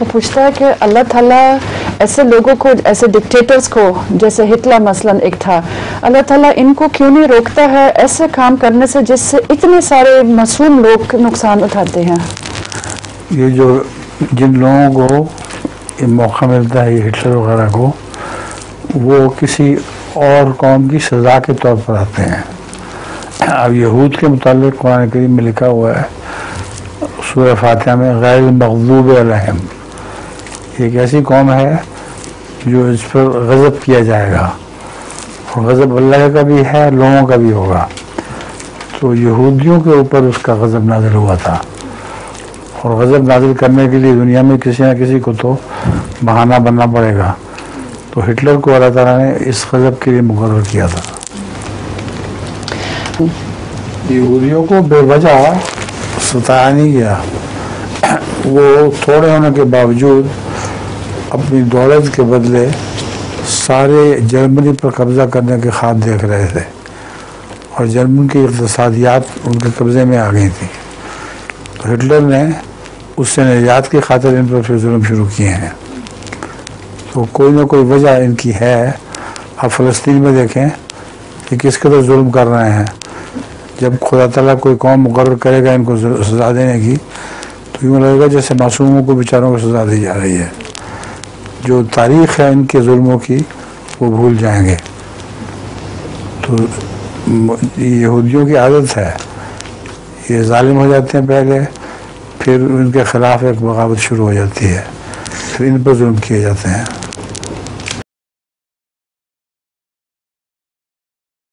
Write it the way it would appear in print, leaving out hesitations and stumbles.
وہ پوچھتا ہے کہ اللہ تعالیٰ ایسے لوگوں کو، ایسے ڈکٹیٹرز کو جیسے ہٹلر مثلاً ایک تھا، اللہ تعالیٰ ان کو کیوں نہیں روکتا ہے ایسے کام کرنے سے جس سے اتنے سارے معصوم لوگ نقصان اٹھاتے ہیں؟ یہ جو جن لوگوں کو یہ موقع ملتا ہے، یہ ہٹلر وغیرہ کو، وہ کسی اور قوم کی سزا کے طور پر آتے ہیں۔ اب یہود کے متعلق قرآن کریم میں لکھا ہوا ہے سورہ فاتحہ میں، غیر المغضوب علیہم، یہ ایک ایسی قوم ہے جو اس پر غضب کیا جائے گا، اور غضب اللہ کا بھی ہے، لوگوں کا بھی ہوگا۔ تو یہودیوں کے اوپر اس کا غضب نازل ہوا تھا، اور غضب نازل کرنے کے لیے دنیا میں کسی نہ کسی کو تو بہانہ بننا پڑے گا، تو ہٹلر کو اللہ تعالیٰ نے اس غضب کے لیے مقرر کیا تھا۔ یہودیوں کو بے وجہ ستایا نہیں گیا، وہ تھوڑے ہونے کے باوجود اپنی دولت کے بدلے سارے جرمنی پر قبضہ کرنے کے خواب دیکھ رہے تھے، اور جرمن کی اقتصادیات ان کے قبضے میں آ گئی تھی، تو ہٹلر نے اس سے نجات کی خاطر ان پر پھر ظلم شروع کیے ہیں۔ تو کوئی نہ کوئی وجہ ان کی ہے۔ اب فلسطین میں دیکھیں کہ کس قدر ظلم کر رہے ہیں۔ جب خدا تعالیٰ کوئی قوم مقرر کرے گا ان کو سزا دینے کی، تو یوں لگے گا جیسے معصوموں کو بیچاروں کو سزا دی جا رہی ہے۔ جو تاریخ ہے ان کے ظلموں کی وہ بھول جائیں گے۔ تو یہودیوں کی عادت ہے، یہ ظالم ہو جاتے ہیں پہلے، پھر ان کے خلاف ایک بغاوت شروع ہو جاتی ہے، پھر ان پر ظلم کیے جاتے ہیں۔